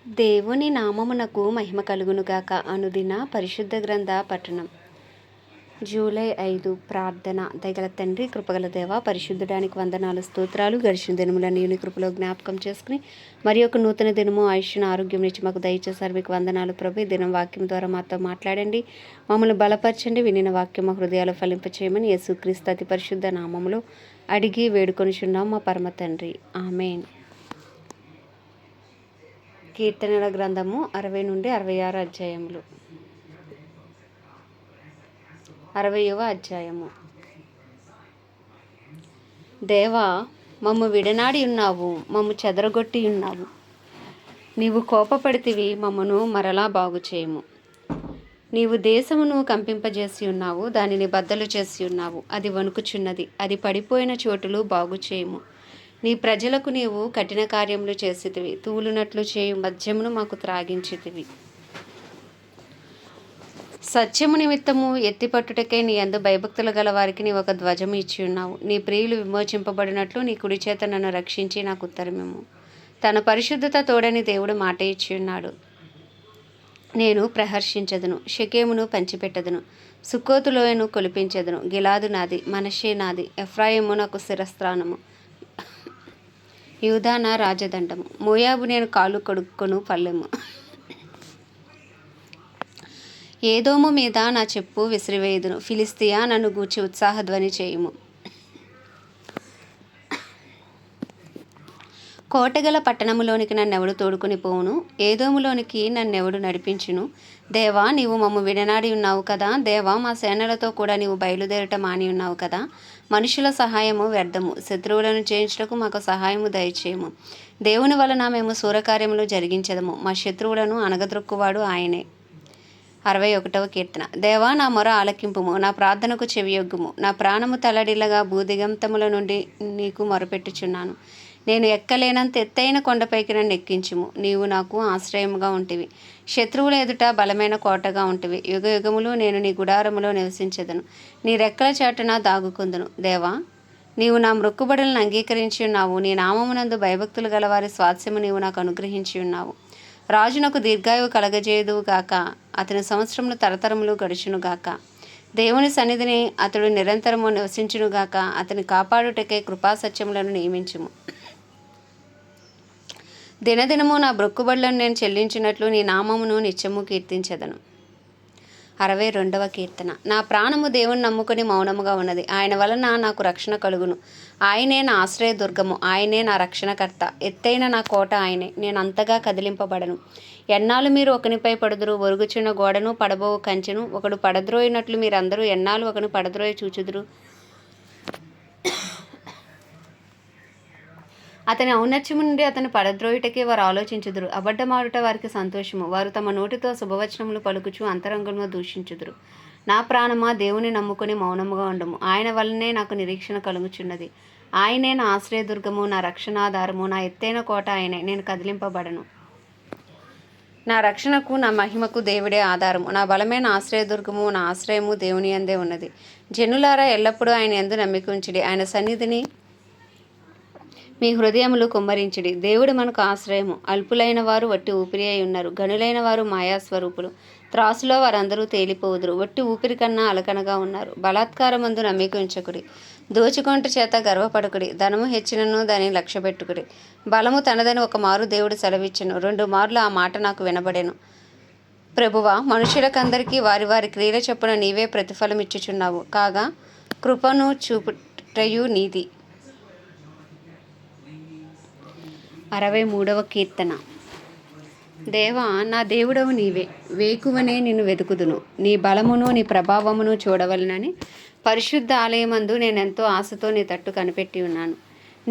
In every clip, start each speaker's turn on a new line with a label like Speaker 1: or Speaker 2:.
Speaker 1: దేవుని నామమునకు మహిమ కలుగునుగాక. అనుదిన పరిశుద్ధ గ్రంథ పఠనం. జూలై 5 ప్రార్థన. దయగల తండ్రి, కృపగల దేవ, పరిశుద్ధడానికి వందనాలు, స్తోత్రాలు. గడిచిన దినములన్నీ నీ కృపలో జ్ఞాపకం చేసుకుని మరి ఒక నూతన దినము ఆయుష్ను ఆరోగ్యం ఇచ్చి మాకు దయచేసారు. మీకు వందనాలు ప్రభు. ఈ దినం వాక్యం ద్వారా మాతో మాట్లాడండి, మమ్మల్ని బలపరచండి. వినిన వాక్యం మా హృదయాలు ఫలింపచేయమని యేసుక్రీస్తు అతి పరిశుద్ధ నామములో అడిగి వేడుకొనిచున్నాం మా పరమ తండ్రి. ఆమేన్. కీర్తనల గ్రంథము 60 నుండి 66 అధ్యాయములు. 60వ అధ్యాయము. దేవా, మమ్ము విడనాడి ఉన్నావు, మమ్ము చెదరగొట్టి ఉన్నావు. నీవు కోపపడితివి, మమ్మను మరలా బాగు చేయము. నీవు దేశమును కంపింపజేసి ఉన్నావు, దానిని బద్దలు చేసి ఉన్నావు. అది వణుకుచున్నది, అది పడిపోయిన చోటులు బాగు చేయము. నీ ప్రజలకు నీవు కఠిన కార్యములు చేసితివి, తూలునట్లు చేయు మద్యమును మాకు త్రాగించితివి. సత్యము నిమిత్తము ఎత్తిపట్టుటకై నీ యందు భయభక్తులు గల వారికి నీ ఒక ధ్వజము ఇచ్చి ఉన్నావు. నీ ప్రియులు విమోచింపబడినట్లు నీ కుడి చేత నన్ను రక్షించి నాకు ఉత్తరమేము. తన పరిశుద్ధత తోడని దేవుడు మాట ఇచ్చి ఉన్నాడు. నేను ప్రహర్షించదును, షెకెమును పంచిపెట్టదును, సుక్కోతులోయను కొలిపించదును. గిలాదు నాది, మనషే నాది, ఎఫ్రాయిము నాకు శిరస్త్రాణము, యూదా నా రాజదండము. మోయాబు నేను కాలు కడుక్కొను పల్లెము. ఏదోము మీద నా చెప్పు విసిరివేయుదును. ఫిలిస్తియా, నన్ను గూర్చి ఉత్సాహధ్వని చేయుము. కోటగల పట్టణములోనికి నన్నెవడు తోడుకుని పోవును? ఏదోములోనికి నన్నెవడు నడిపించును? దేవా, నీవు మమ్ము విడనాడి ఉన్నావు కదా. దేవా, మా సేనలతో కూడా నీవు బయలుదేరట మాని ఉన్నావు కదా. మనుషుల సహాయము వ్యర్థము, శత్రువులను జయించుటకు మాకు సహాయము దయచేయము. దేవుని వలన మేము శూరకార్యములు జరిగించదము, మా శత్రువులను అణగద్రొక్కువాడు ఆయనే. 61వ కీర్తన. దేవా, నా మొర ఆలకింపుము, నా ప్రార్థనకు చెవియొగ్గుము. నా ప్రాణము తల్లడిల్లగా భూదిగంతముల నుండి నీకు మొరపెట్టుచున్నాను. నేను ఎక్కలేనంత ఎత్తైన కొండపైకి నన్ను ఎక్కించుము. నీవు నాకు ఆశ్రయముగా ఉంటివి, శత్రువుల ఎదుట బలమైన కోటగా ఉంటివి. యుగ యుగములు నేను నీ గుడారములో నివసించెదను, నీ రెక్కల చాటున దాగుకుందును. దేవా, నీవు నా మొక్కుబడులను అంగీకరించి ఉన్నావు. నీ నామమునందు భయభక్తులు గల వారి స్వాస్యము నీవు నాకు అనుగ్రహించి ఉన్నావు. రాజునకు దీర్ఘాయువు కలగజేయుదువు గాక, అతని సంవత్సరములు తరతరములు గడుచునుగాక. దేవుని సన్నిధిని అతడు నిరంతరము నివసించునుగాక. అతని కాపాడుటకై కృపాసత్యములను నియమించుము. దినదినము నా బ్రొక్కుబడులను నేను చెల్లించినట్లు నీ నామమును నిత్యము కీర్తించెదను. 62వ కీర్తన. నా ప్రాణము దేవుని నమ్ముకొని మౌనముగా ఉన్నది, ఆయన వలన నాకు రక్షణ కలుగును. ఆయనే నా ఆశ్రయ దుర్గము, ఆయనే నా రక్షణకర్త. ఎత్తైన నా కోట ఆయనే, నేను అంతగా కదిలింపబడను. ఎన్నాళ్ళు మీరు ఒకనిపై పడుదురు? ఒరుగుచున్న గోడను పడబోవు కంచెను ఒకడు పడద్రోయినట్లు మీరందరూ ఎన్నాళ్ళు ఒకను పడద్రోయి చూచుదురు? అతని ఔన్నత్యము నుండి అతను పడద్రోయుటకే వారు ఆలోచించుదురు. అబద్ధమాడుట వారికి సంతోషము, వారు తమ నోటితో శుభవచనములు పలుకుచు అంతరంగంలో దూషించుదురు. నా ప్రాణమా, దేవుని నమ్ముకొని మౌనముగా ఉండము, ఆయన వల్లనే నాకు నిరీక్షణ కలుగుచున్నది. ఆయనే నా ఆశ్రయదుర్గము, నా రక్షణాధారము, నా ఎత్తైన కోట ఆయనే, నేను కదిలింపబడను. నా రక్షణకు, నా మహిమకు దేవుడే ఆధారము, నా బలమైన ఆశ్రయదుర్గము, నా ఆశ్రయము దేవుని యందే ఉన్నది. జనులారా, ఎల్లప్పుడూ ఆయన యందు నమ్మిక ఉంచుడి, ఆయన సన్నిధిని మీ హృదయములు కుమ్మరించుడి. దేవుడు మనకు ఆశ్రయము. అల్పులైన వారు వట్టి ఊపిరి అయి ఉన్నారు, గనులైన వారు మాయాస్వరూపులు. త్రాసులో వారందరూ తేలిపోవుదురు, వట్టి ఊపిరి కన్నా అలకనగా ఉన్నారు. బలాత్కారమందు నమ్మిక ఉంచకుడి, దోచుకొనుట చేత గర్వపడకుడి. ధనము హెచ్చినను దానిని లక్ష్యపెట్టుకుడి. బలము తనదని ఒక మారు దేవుడు సెలవిచ్చెను, 2 మార్లు ఆ మాట నాకు వినబడెను. ప్రభువా, మనుషులకందరికీ వారి వారి క్రియల చొప్పున నీవే ప్రతిఫలం ఇచ్చుచున్నావు కాగా, కృపను చూపుటయు నీది. 63వ కీర్తన. దేవా, నా దేవుడవు నీవే, వేకువనే నిన్ను వెతుకుదును. నీ బలమును నీ ప్రభావమును చూడవలనని పరిశుద్ధ ఆలయమందు నేనెంతో ఆశతో నీ తట్టు కనిపెట్టి ఉన్నాను.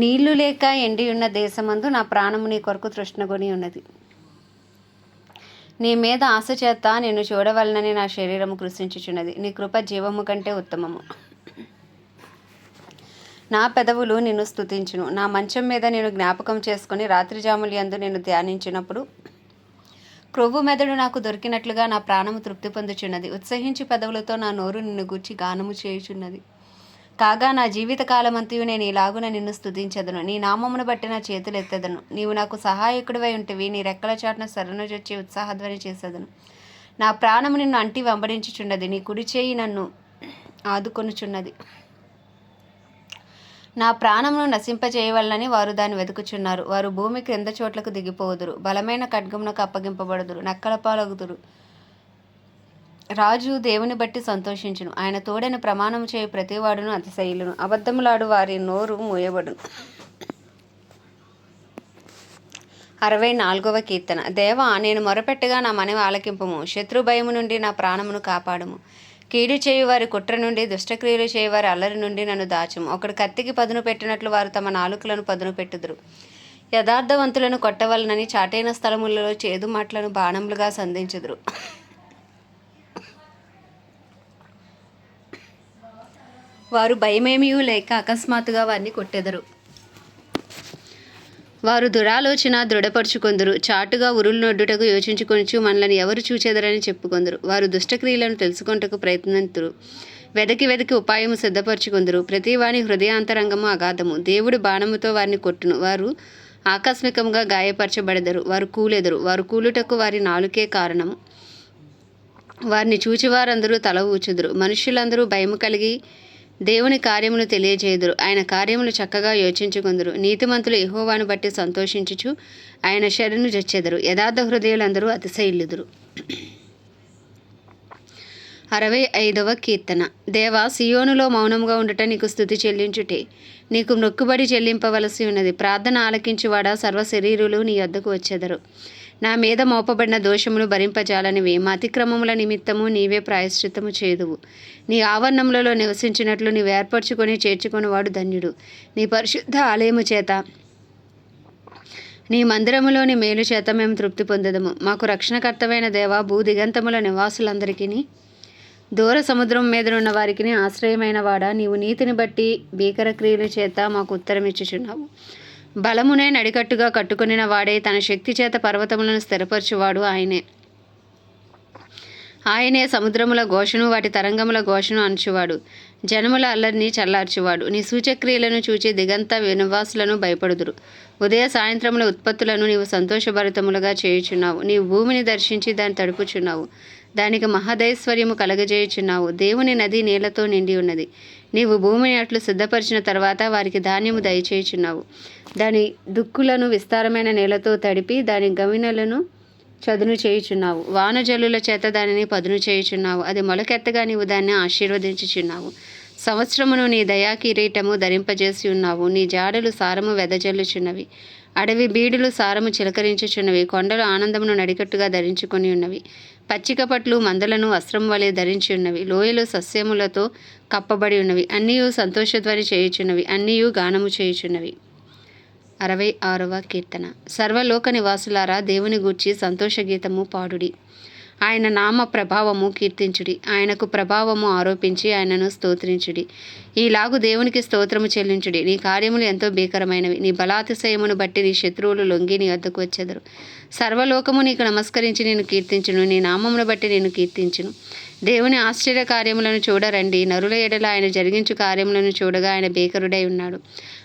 Speaker 1: నీళ్లు లేక ఎండి ఉన్న దేశమందు నా ప్రాణము నీ కొరకు తృష్ణగొని ఉన్నది. నీ మీద ఆశ చేత నిన్ను చూడవలనని నా శరీరము కృషించుచున్నది. నీ కృప జీవము కంటే ఉత్తమము. నా పెదవులు నిన్ను స్తుతించును. నా మంచం మీద నేను జ్ఞాపకం చేసుకుని రాత్రి జాములు యందు నేను ధ్యానించినప్పుడు క్రొవ్వు మెదడు నాకు దొరికినట్లుగా నా ప్రాణము తృప్తి పొందుచున్నది. ఉత్సహించి పెదవులతో నా నోరు నిన్ను గూర్చి గానము చేయుచున్నది. కాగా నా జీవితకాలమంతయు నేను ఇలాగున నిన్ను స్తుతించెదను. నీ నామమును బట్టి నా చేతులు ఎత్తెదను. నీవు నాకు సహాయకుడివై ఉంటివి. నీ రెక్కల చాటున శరణుజొచ్చి ఉత్సాహధ్వని చేసేదను. నా ప్రాణము నిన్ను అంటి వెంబడించుచున్నది. నీ కుడి చేయి నన్ను ఆదుకొనుచున్నది. నా ప్రాణమును నశింపజేయవలనని వారు దాన్ని వెతుకుచున్నారు. వారు భూమి క్రింద చోట్లకు దిగిపోదురు. బలమైన ఖడ్గమునకు అప్పగింపబడుదురు. నక్కల పాలగుదురు. రాజు దేవుని బట్టి సంతోషించును. ఆయన తోడని ప్రమాణము చేయు ప్రతివాడును అతిశయిలును. అబద్ధములాడు వారి నోరు మూయబడును. 64వ కీర్తన. దేవా, నేను మొరపెట్టగా నా మనవి ఆలకింపుము. శత్రు భయము నుండి నా ప్రాణమును కాపాడుము. కీడు చేయు వారి కుట్ర నుండి, దుష్టక్రియలు చేయవారి అల్లరి నుండి నన్ను దాచుము. ఒకడు కత్తికి పదును పెట్టినట్లు వారు తమ నాలుకలను పదును పెట్టుదురు. యథార్థవంతులను కొట్టవలనని చాటైన స్థలములలో చేదు మాటలను బాణములుగా సంధించుదురు. వారు భయమేమియూ లేక అకస్మాత్తుగా వారిని కొట్టెదరు. వారు దురాలోచన దృఢపరుచుకొందురు. చాటుగా ఉరులు నొడ్డుటకు యోచించుకొనుచు మనలను ఎవరు చూచెదరని చెప్పుకొందురు. వారు దుష్టక్రియలను తెలుసుకొనుటకు ప్రయత్నింతురు. వెదకి ఉపాయము సిద్ధపరచుకొందురు. ప్రతివాని హృదయాంతరంగము అగాధము. దేవుడు బాణముతో వారిని కొట్టును. వారు ఆకస్మికంగా గాయపరచబడెదరు. వారు కూలెదరు. వారు కూలుటకు వారి నాలుకే కారణము. వారిని చూచివారందరూ తల ఊచుదురు. మనుష్యులందరూ భయము కలిగి దేవుని కార్యములు తెలియజేయుదురు. ఆయన కార్యములు చక్కగా యోచించుకొందురు. నీతిమంతులు యెహోవాను బట్టి సంతోషించుచు ఆయన శరణు జొచ్చెదరు. యథార్థ హృదయులందరూ అతిశయిల్లుదురు. 65వ కీర్తన. దేవా, సియోనులో మౌనముగా ఉండుట నీకు స్తుతి చెల్లించుటే. నీకు మొక్కుబడి చెల్లింపవలసి ఉన్నది. ప్రార్థన ఆలకించువాడా, సర్వ శరీరులు నీ యొద్దకు వచ్చెదరు. నా మీద మోపబడిన దోషమును భరింపజాలనివి. మా అతిక్రమముల నిమిత్తము నీవే ప్రాయశ్చిత్తము చేదువు. నీ ఆవరణములలో నివసించినట్లు నీవు ఏర్పరచుకొని చేర్చుకొనివాడు ధన్యుడు. నీ పరిశుద్ధ ఆలయము చేత, నీ మందిరములోని మేలు చేత మేము తృప్తి పొందెదము. మాకు రక్షణకర్తవైన దేవా, భూదిగంతముల నివాసులందరికీ, దూర సముద్రం మీదనున్న వారికి ఆశ్రయమైన వాడా, నీవు నీతిని బట్టి భీకర క్రియల చేత మాకు ఉత్తరమిచ్చుచున్నావు. బలమునే నడికట్టుగా కట్టుకొనిన వాడే, తన శక్తి చేత పర్వతములను స్థిరపరచువాడు ఆయనే సముద్రముల ఘోషను వాటి తరంగముల ఘోషను అణచువాడు. జనముల అల్లరిని చల్లార్చువాడు. నీ సూచక్రియలను చూచి దిగంత నివాసులను భయపడుదురు. ఉదయ సాయంత్రముల ఉత్పత్తులను నీవు సంతోషభరితములుగా చేయుచున్నావు. నీవు భూమిని దర్శించి దాన్ని తడుపుచున్నావు. దానికి మహదైశ్వర్యము కలగజేయుచున్నావు. దేవుని నది నీళ్లతో నిండి ఉన్నది. నీవు భూమిని అట్లు సిద్ధపరిచిన తర్వాత వారికి ధాన్యము దయచేయుచున్నావు. దాని దుక్కులను విస్తారమైన నీళ్లతో తడిపి దాని గవినలను చదును చేయుచున్నావు. వానజల్లుల చేత దానిని పదును చేయుచున్నావు. అది మొలకెత్తగా నీవు దాన్ని ఆశీర్వదించుచున్నావు. సంవత్సరమును నీ దయా కిరీటము ధరింపజేసి ఉన్నావు. నీ జాడలు సారము వెదజల్లుచున్నవి. అడవి బీడులు సారము చిలకరించుచున్నవి. కొండలు ఆనందమును నడికట్టుగా ధరించుకొని ఉన్నవి. పచ్చిక పట్లు మందలను వస్త్రం వలె ధరించి ఉన్నవి. లోయలు సస్యములతో కప్పబడి ఉన్నవి. అన్నీయు సంతోషధ్వని చేయుచున్నవి. అన్నీయు గానము చేయుచున్నవి. 66వ కీర్తన. సర్వలోక నివాసులారా, దేవుని గూర్చి సంతోష గీతము పాడుడి. ఆయన నామ ప్రభావము కీర్తించుడి. ఆయనకు ప్రభావము ఆరోపించి ఆయనను స్తోత్రించుడి. ఈలాగు దేవునికి స్తోత్రము చెల్లించుడి. నీ కార్యములు ఎంతో భీకరమైనవి. నీ బలాతిశయమును బట్టి నీ శత్రువులు లొంగి నీ వద్దకు వచ్చెదరు. సర్వలోకము నీకు నమస్కరించి నేను కీర్తించును. నీ నామమును బట్టి నేను కీర్తించును. దేవుని ఆశ్చర్య కార్యములను చూడరండి. నరుల ఎడల ఆయన జరిగించు కార్యములను చూడగా ఆయన భీకరుడై ఉన్నాడు.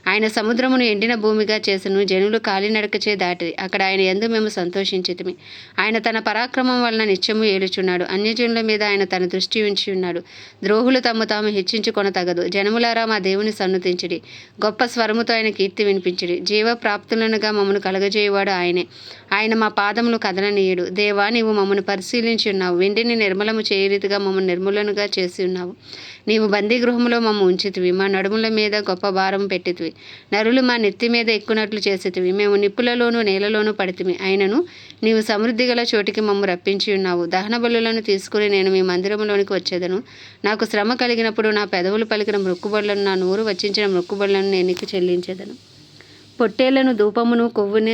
Speaker 1: ఆయన సముద్రమును ఎండిన భూమిగా చేసెను. జనులు కాలినడకచే దాటిరి. అక్కడ ఆయన యందు మేము సంతోషించితిమి. ఆయన తన పరాక్రమం వలన నిత్యము ఏలుచున్నాడు. అన్యజనుల మీద ఆయన తన దృష్టి ఉంచి ఉన్నాడు. ద్రోహులు తమ్ము తాము హెచ్చించుకొన తగదు. జనములారా, మా దేవుని సన్నుతించుడి. గొప్ప స్వరముతో ఆయన కీర్తి వినిపించుడి. జీవప్రాప్తులనుగా మమ్మను కలగజేయువాడు ఆయనే. ఆయన మా పాదములు కదలనీయుడు. దేవా, నీవు మమ్మను పరిశీలించి ఉన్నావు. వెండిని నిర్మలము చేయరీతిగా మమ్మల్ని నిర్మూలనుగా చేసి ఉన్నావు. నీవు బందీగృహములో మమ్మ ఉంచితివి. మా నడుముల మీద గొప్ప భారం పెట్టితివి. నరులు మా నెత్తి మీద ఎక్కునట్లు చేసితివి. మేము నిప్పులలోనూ నేలలోనూ పడితిమి. అయినను నీవు సమృద్ధి గల చోటికి మమ్ము రప్పించి ఉన్నావు. దహన బలులను తీసుకుని నేను మీ మందిరములోనికి వచ్చేదను. నాకు శ్రమ కలిగినప్పుడు నా పెదవులు పలికిన మొక్కుబడులను, నా నోరు వచ్చించిన మొక్కుబడులను నేను నీకు చెల్లించేదను. పొట్టేళ్లను, ధూపమును, కొవ్వున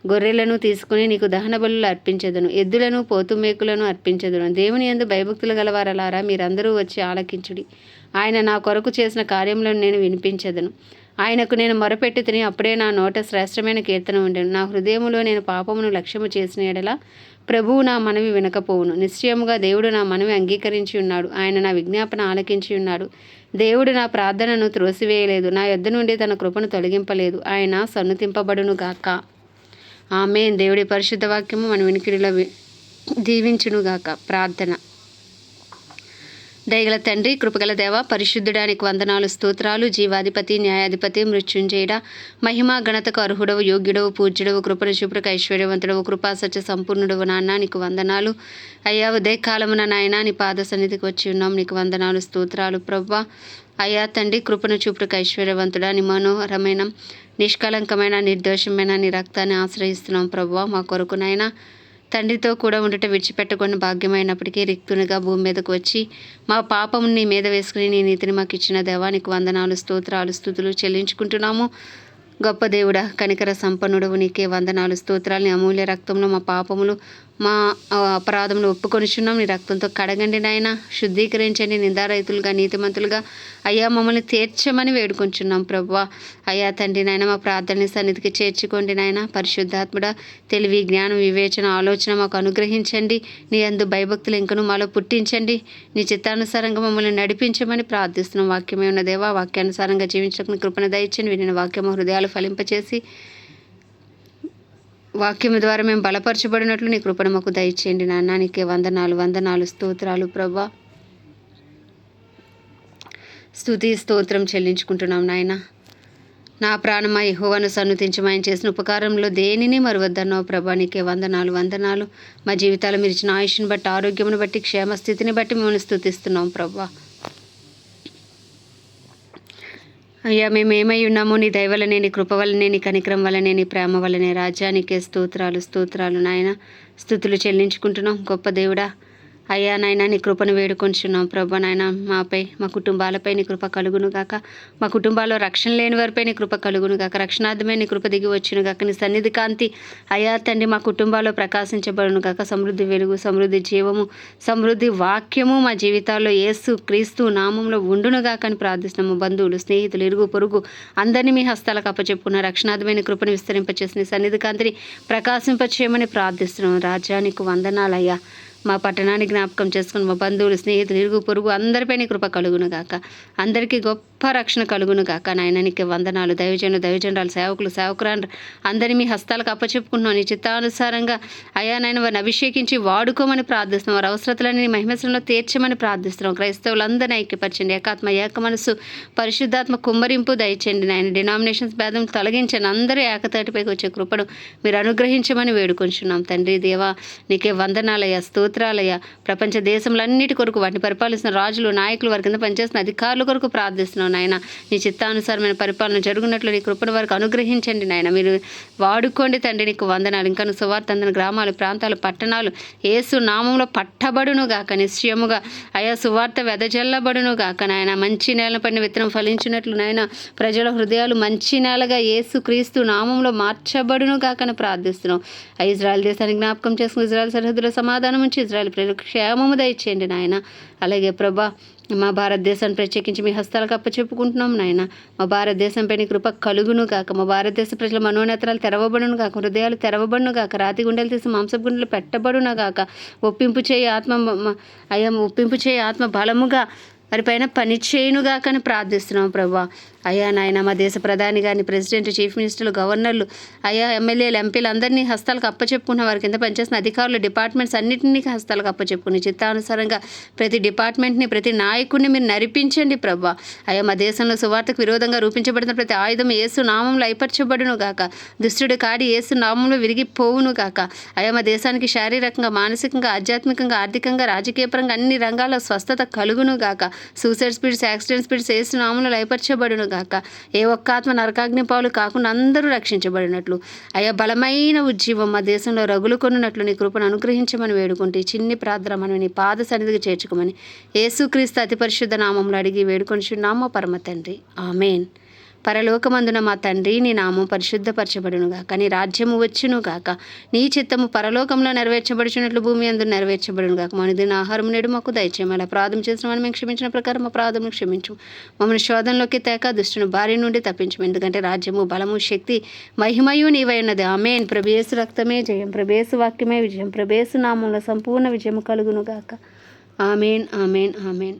Speaker 1: గొర్రెలను తీసుకుని నీకు దహన బలులు అర్పించెదను. ఎద్దులను, పోతుమేకులను అర్పించెదను. దేవుని యందు భయభక్తులు గలవారలారా, మీరందరూ వచ్చి ఆలకించుడి. ఆయన నా కొరకు చేసిన కార్యములను నేను వినిపించెదను. ఆయనకు నేను మొరపెట్టి తిని అప్పుడే నా నోట శ్రేష్టమైన కీర్తన ఉండెను. నా హృదయములో నేను పాపమును లక్ష్యము చేసిన ఎడల ప్రభువు నా మనవి వినకపోవును. నిశ్చయముగా దేవుడు నా మనవి అంగీకరించి ఉన్నాడు. ఆయన నా విజ్ఞాపన ఆలకించి ఉన్నాడు. దేవుడు నా ప్రార్థనను త్రోసివేయలేదు. నా యొద్ద నుండి తన కృపను తొలగింపలేదు. ఆయన సన్నుతింపబడును గాక. ఆమేన్. దేవుడి పరిశుద్ధ వాక్యము మన వినికిడిలో దీవించునుగాక. ప్రార్థన. దయగల తండ్రి, కృపగల దేవ, పరిశుద్ధుడానికి వందనాలు, స్తోత్రాలు. జీవాధిపతి, న్యాయాధిపతి, మృత్యుంజయుడ, మహిమా ఘనతకు అర్హుడవు, యోగ్యుడవు, పూజ్యుడవు, కృపను చూపుటకు ఐశ్వర్యవంతుడవు, కృపా సత్య సంపూర్ణుడవు నాన్న, నీకు వందనాలు. అయ్యా, ఉదయకాలమున నాయన నీ పాద సన్నిధికి వచ్చి ఉన్నాం. నీకు వందనాలు, స్తోత్రాలు ప్రభా. అయ్యా తండ్రి, కృపను చూపుటకు ఐశ్వర్యవంతుడా, నీ మనోహరమైన నిష్కలంకమైన నిర్దోషమైన నీ రక్తాన్ని ఆశ్రయిస్తున్నాం ప్రభువా. మా కొరకు నాయన తండ్రితో కూడా ఉండట విడిచిపెట్టకుండా భాగ్యమైనప్పటికీ రిక్తునిగా భూమి మీదకు వచ్చి మా పాపం నీ మీద వేసుకుని నీ నీతిని మాకు ఇచ్చిన దేవా, నీకు వందనాలు, స్తోత్రాలు, స్తుతులు చెల్లించుకుంటున్నాము. గొప్ప దేవుడా, కనికర సంపన్నుడవు, నీకే వందనాలు, స్తోత్రాలు. నీ అమూల్య రక్తంలో మా పాపములు మా అపరాధములు ఒప్పుకొనిచున్నాం. నీ రక్తంతో కడగండి నాయన, శుద్ధీకరించండి. నిందారహితులుగా నీతిమంతులుగా అయ్యా మమ్మల్ని తీర్చమని వేడుకొంచున్నాం ప్రభువా. అయ్యా తండ్రి నాయన, మా ప్రార్థనని సన్నిధికి చేర్చుకోండి నాయన. పరిశుద్ధాత్ముడా, తెలివి, జ్ఞానం, వివేచన, ఆలోచన మాకు అనుగ్రహించండి. నీ యందు భయభక్తులు ఇంకను మాలో పుట్టించండి. నీ చిత్తానుసారంగా మమ్మల్ని నడిపించమని ప్రార్థిస్తున్నాం. వాక్యమే ఉన్న దేవా, వాక్యానుసారంగా జీవించడానికి కృపణ దయచండి. వినిన వాక్యము హృదయాలు ఫలింపచేసి వాక్యం ద్వారా మేము బలపరచబడినట్లు నీ కృపను మాకు దయచేయండి నాన్న. నీకే వందనాలు, వందనాలు, స్తోత్రాలు ప్రభా. స్తుతి స్తోత్రం చెల్లించుకుంటున్నాం నాయన. నా ప్రాణమా యెహోవాను సన్నుతించమని ఆయన చేసిన ఉపకారంలో దేనిని మరువద్దన్నావు ప్రభా. నీకే వందనాలు, వందనాలు. మా జీవితాలు మీరు ఇచ్చిన ఆయుష్ని బట్టి, ఆరోగ్యమును బట్టి, క్షేమస్థితిని బట్టి మిమ్మల్ని స్తుతిస్తున్నాం ప్రభా. అయ్యా, మేము ఏమై ఉన్నామో నీ దయ వల్లనే, నీ కృప వల్లనే, నీ కనికరం వల్లనే, నీ ప్రేమ వల్లనే రాజ్యానికే స్తోత్రాలు, స్తోత్రాలు నాయన. స్తుతులు చెల్లించుకుంటున్నాం గొప్ప దేవుడా. అయ్యా నాయన, నీ కృపను వేడుకొంచున్నాం ప్రభా. నాయన, మాపై, మా కుటుంబాలపై నీ కృప కలుగును గాక. మా కుటుంబాల్లో రక్షణ లేని వారిపై నీ కృప కలుగును గాక. రక్షణార్థమే నీ కృప దిగి వచ్చును గాక. నీ సన్నిధి కాంతి అయ్యా తండ్రి మా కుటుంబాల్లో ప్రకాశించబడును గాక. సమృద్ధి వెలుగు, సమృద్ధి జీవము, సమృద్ధి వాక్యము మా జీవితాల్లో యేసు క్రీస్తు నామంలో ఉండును గాక అని ప్రార్థిస్తున్నాము. బంధువులు, స్నేహితులు, ఇరుగు పొరుగు అందరినీ మీ హస్తాలకు అప్పచెప్పుకున్న రక్షణార్థమైన కృపను విస్తరింపచేసి నీ సన్నిధి కాంతిని ప్రకాశింపచేయమని ప్రార్థిస్తున్నాము. రాజ్యానికి వందనాలయ్యా. మా పట్టణాన్ని జ్ఞాపకం చేసుకుని మా బంధువులు, స్నేహితులు, ఇరుగు పొరుగు అందరిపై నీ కృప కలుగును గాక. అందరికీ గొప్ప రక్షణ కలుగును గాక. నాయన, నీకు వందనాలు. దైవజనురాలు, సేవకులు, సేవకురాలు అందరినీ మీ హస్తాలకు అప్పచెప్పుకుంటున్నాం. నీ చిత్తానుసారంగా అయ్యా నాయన వారిని అభిషేకించి వాడుకోమని ప్రార్థిస్తున్నాం. వారి అవసరతలని నీ మహిమశ్రంలో తీర్చమని ప్రార్థిస్తున్నాం. క్రైస్తవులందరినీ ఐక్యపరచండి. ఏకాత్మ, ఏక మనసు, పరిశుద్ధాత్మ కుమ్మరింపు దయచేయండి నాయన. డినామినేషన్స్ భేదం తొలగించండి. అందరూ ఏకతాటిపైకి వచ్చే కృపను మీరు అనుగ్రహించమని వేడుకొంచున్నాం. తండ్రి దేవా, నీకే వందనాలయ్యా, స్తోత్రాలయ్యా. ప్రపంచ దేశంలన్నిటి కొరకు, వాటిని పరిపాలిస్తున్న రాజులు, నాయకులు, వారి కింద పనిచేస్తున్న అధికారుల కొరకు ప్రార్థిస్తున్నాం నాయన. నీ చిత్తానుసారమైన పరిపాలన జరుగునట్లు నీ కృపను వారికి అనుగ్రహించండి నాయన. మీరు వాడుకోండి తండ్రి. నీకు వందనాలు. ఇంకా సువార్త అందిన గ్రామాలు, ప్రాంతాలు, పట్టణాలు యేసు నామంలో పట్టబడును గాక. నిశ్చయముగా అయా సువార్త వెదజల్లబడును గాక నాయన. మంచి నేల పడిన విత్తనం ఫలించినట్లు నాయన ప్రజల హృదయాలు మంచి నేలగా యేసు క్రీస్తు నామంలో మార్చబడును గాకని ప్రార్థిస్తున్నాం. ఇజ్రాయెల్ దేశాన్ని జ్ఞాపకం చేసుకుని ఇజ్రాయెల్ సరిహద్దుల సమాధానం ఉంచి ఇజ్రాయెల్ ప్రజలకు క్షేమము దయచేయండి నాయన. అలాగే ప్రభా, మా భారతదేశాన్ని ప్రత్యేకించి మీ హస్తాలకు అప్పచెప్పుకుంటున్నాం నాయన. మా భారతదేశంపై నీ కృప కలుగును గాక. మా భారతదేశ ప్రజల మనోనేత్రాలు తెరవబడును గాక. హృదయాలు తెరవబడును గాక. రాతి గుండెలు తీసి మాంసపు గుండెలు పెట్టబడును గాక. ఒప్పింపు చేయి ఆత్మ బలముగా వారిపైన పని చేయునుగాక అని ప్రార్థిస్తున్నాం ప్రభా. అయ్యా నాయన, మా దేశ ప్రధాని గారిని, ప్రెసిడెంట్, చీఫ్ మినిస్టర్లు, గవర్నర్లు, అయ్యా ఎమ్మెల్యేలు, ఎంపీలు అందరినీ హస్తాలకు అప్పచెప్పుకున్న వారి కింద పనిచేస్తున్న అధికారులు, డిపార్ట్మెంట్స్ అన్నింటినీ హస్తాలకు అప్పచెప్పుకుని చిత్తానుసారంగా ప్రతి డిపార్ట్మెంట్ని, ప్రతి నాయకుడిని మీరు నడిపించండి ప్రభా. అయ్యా, మా దేశంలో సువార్తకు విరోధంగా రూపించబడిన ప్రతి ఆయుధం యేసు నామంలో అయిపరచబడును గాక. దుష్టుడి కాడి యేసు నామంలో విరిగిపోవును గాక. అయ్యా, మా దేశానికి శారీరకంగా, మానసికంగా, ఆధ్యాత్మికంగా, ఆర్థికంగా, రాజకీయపరంగా అన్ని రంగాల్లో స్వస్థత కలుగును గాక. సూసైడ్ స్పీడ్స్, యాక్సిడెంట్ స్పీడ్స్ యేసు నామంలో అయిపరచబడును గాక. ఏ ఒక్క ఆత్మ నరకాగ్ని పాలు కాకుండా అందరూ రక్షించబడినట్లు అయ్యా బలమైన ఉజ్జీవం మా దేశంలో రగులుకొనున్నట్లు నీ కృపను అనుగ్రహించమని వేడుకుంటే చిన్ని ప్రార్థన మనం నీ పాద సన్నిధికి చేర్చుకోమని యేసుక్రీస్తు అతి పరిశుద్ధ నామంలో అడిగి వేడుకొనిచున్నాము పరమ తండ్రి. ఆమేన్. పరలోకమందున మా తండ్రి నీ నామం పరిశుద్ధపరచబడునుగాక, నీ రాజ్యము వచ్చునుగాక, నీ చిత్తము పరలోకంలో నెరవేర్చబడుచున్నట్లు భూమి అందు నెరవేర్చబడునుగాక. మనదిన ఆహారం నేడు మాకు దయచేయము, అలా ప్రార్థన చేసిన మనం మేము క్షమించిన ప్రకారం మా ప్రార్థనను క్షమించు. మమ్మల్ని శోధనలోకి తేక దుష్టుని బారి నుండి తప్పించము, ఎందుకంటే రాజ్యము బలము శక్తి మహిమయు నీవై ఉన్నది. ఆమేన్. ప్రభు రక్తమే జయం, ప్రభు వాక్యమే విజయం, ప్రభు నామంలో సంపూర్ణ విజయం కలుగునుగాక. ఆమేన్, ఆమేన్, ఆమేన్.